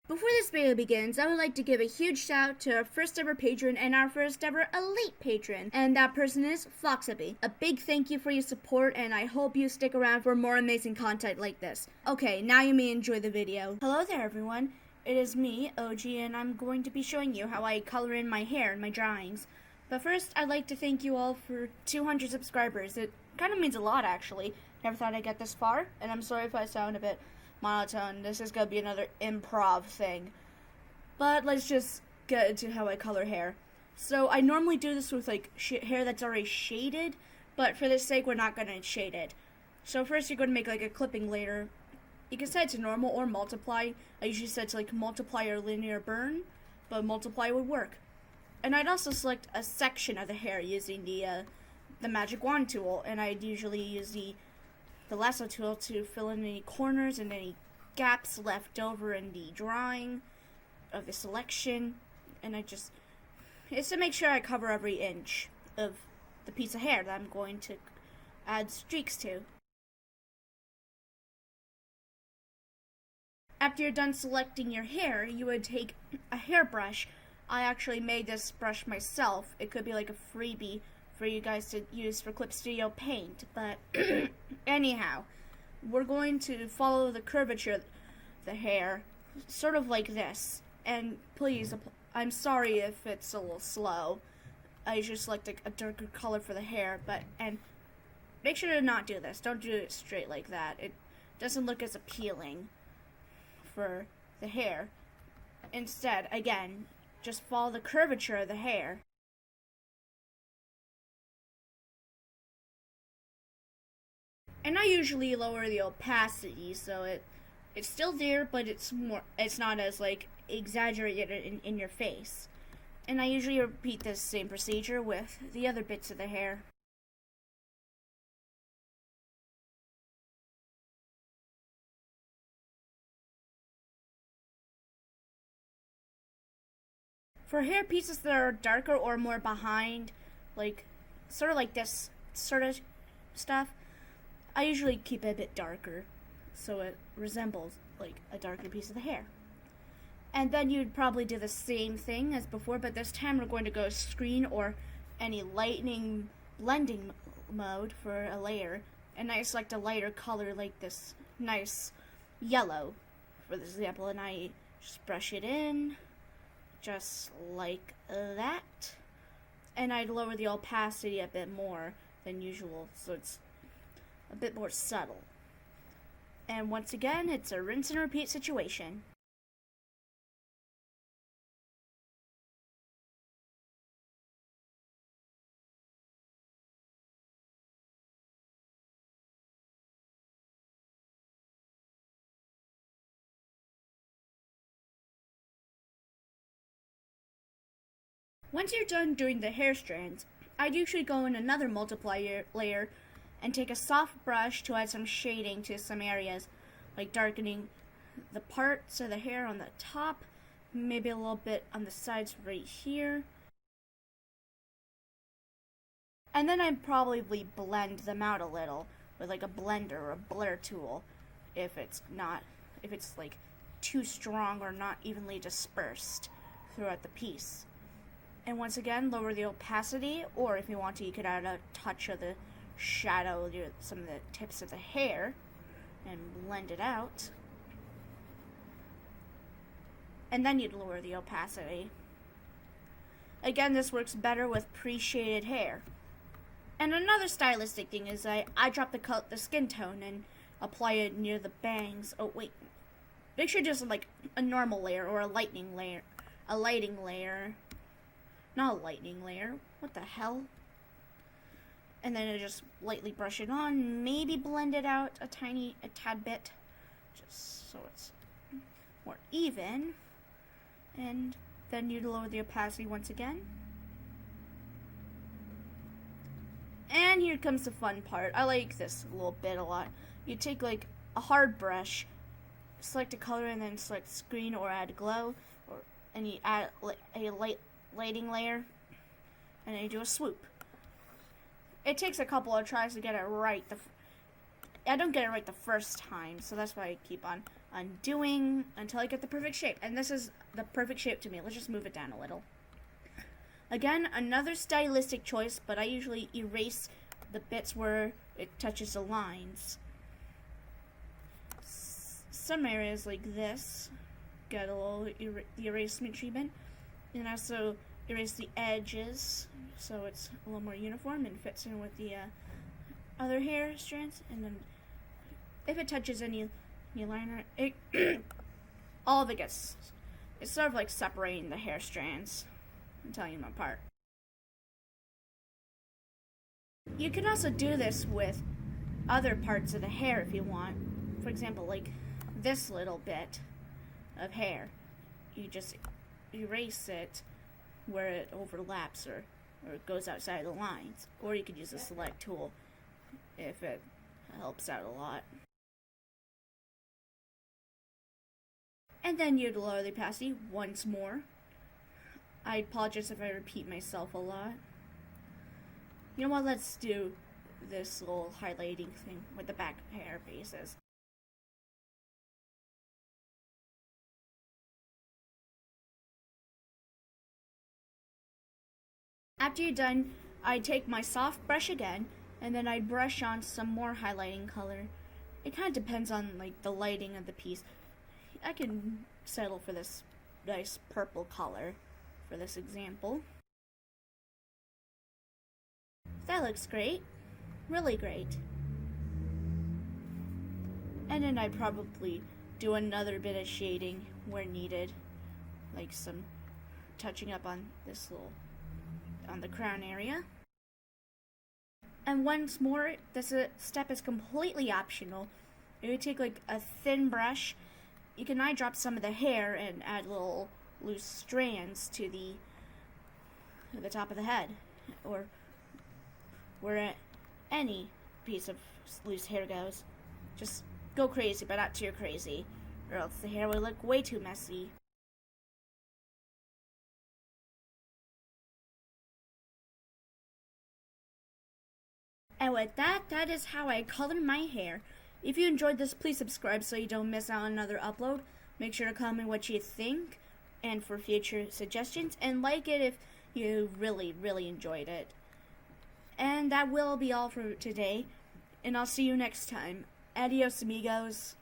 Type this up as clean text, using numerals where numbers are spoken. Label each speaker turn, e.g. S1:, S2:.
S1: Before this video begins, I would like to give a huge shout out to our first ever patron and our first ever elite patron, and that person is Foxabi. A big thank you for your support, and I hope you stick around for more amazing content like this. Okay, now you may enjoy the video. Hello there everyone, it is me, OG, and I'm going to be showing you how I color in my hair in my drawings. But first, I'd like to thank you all for 200 subscribers. It kind of means a lot actually. Never thought I'd get this far, and I'm sorry if I sound a bit monotone. This is gonna be another improv thing, but let's just get into how I color hair. So I normally do this with like hair that's already shaded, but for this sake we're not gonna shade it. So first you're gonna make like a clipping layer. You can set it to normal or multiply. I usually set it to like multiply or linear burn, but multiply would work. And I'd also select a section of the hair using the magic wand tool, and I'd usually use the lasso tool to fill in any corners and any gaps left over in the drawing of the selection. And it's to make sure I cover every inch of the piece of hair that I'm going to add streaks to. After you're done selecting your hair, you would take a hairbrush. I actually made this brush myself. It could be like a freebie for you guys to use for Clip Studio Paint, but anyhow, we're going to follow the curvature of the hair, sort of like this. And please, I'm sorry if it's a little slow. I usually select a darker color for the hair, and make sure to not do this. Don't do it straight like that. It doesn't look as appealing for the hair. Instead, again, just follow the curvature of the hair. And I usually lower the opacity, so it's still there, but it's not as like exaggerated in your face. And I usually repeat this same procedure with the other bits of the hair. For hair pieces that are darker or more behind, like sort of like this sort of stuff, I usually keep it a bit darker, so it resembles like a darker piece of the hair. And then you'd probably do the same thing as before, but this time we're going to go screen or any lightning blending mode for a layer. And I select a lighter color like this nice yellow, for this example, and I just brush it in, just like that. And I'd lower the opacity a bit more than usual, so it's a bit more subtle. And once again, it's a rinse and repeat situation. Once you're done doing the hair strands, I'd usually go in another multiply layer and take a soft brush to add some shading to some areas, like darkening the parts of the hair on the top, maybe a little bit on the sides right here. And then I'd probably blend them out a little with like a blender or a blur tool if it's like too strong or not evenly dispersed throughout the piece. And once again, lower the opacity, or if you want to, you could add a touch of the shadow near some of the tips of the hair and blend it out. And then you'd lower the opacity. Again, this works better with pre-shaded hair. And another stylistic thing is I drop the skin tone and apply it near the bangs. Oh wait, make sure just like a normal layer or a lighting layer. Not a lightning layer. What the hell? And then I just lightly brush it on, maybe blend it out a tad bit, just so it's more even. And then you lower the opacity once again. And here comes the fun part. I like this little bit a lot. You take like a hard brush, select a color, and then select screen or add glow, and you add a lighting layer, and then you do a swoop. It takes a couple of tries to get it right. I don't get it right the first time, so that's why I keep on undoing until I get the perfect shape. And this is the perfect shape to me. Let's just move it down a little. Again, another stylistic choice, but I usually erase the bits where it touches the lines. Some areas like this get a little the erasement treatment, and also erase the edges so it's a little more uniform and fits in with the other hair strands. And then if it touches any liner, all of it gets, it's sort of like separating the hair strands and telling them apart. You can also do this with other parts of the hair if you want. For example, like this little bit of hair, you just erase it where it overlaps or it goes outside the lines. Or you could use the select tool if it helps out a lot. And then you'd lower the opacity once more. I apologize if I repeat myself a lot. You know what, let's do this little highlighting thing with the back hair bases. After you're done, I take my soft brush again, and then I brush on some more highlighting color. It kind of depends on like the lighting of the piece. I can settle for this nice purple color for this example. That looks great. Really great. And then I'd probably do another bit of shading where needed, like some touching up on this little, on the crown area. And once more, this step is completely optional. You would take like a thin brush. You can eyedrop some of the hair and add little loose strands to the top of the head, or where any piece of loose hair goes. Just go crazy, but not too crazy, or else the hair will look way too messy. And with that, that is how I color my hair. If you enjoyed this, please subscribe so you don't miss out on another upload. Make sure to comment what you think and for future suggestions, and like it if you really enjoyed it. And that will be all for today, and I'll see you next time. Adios, amigos.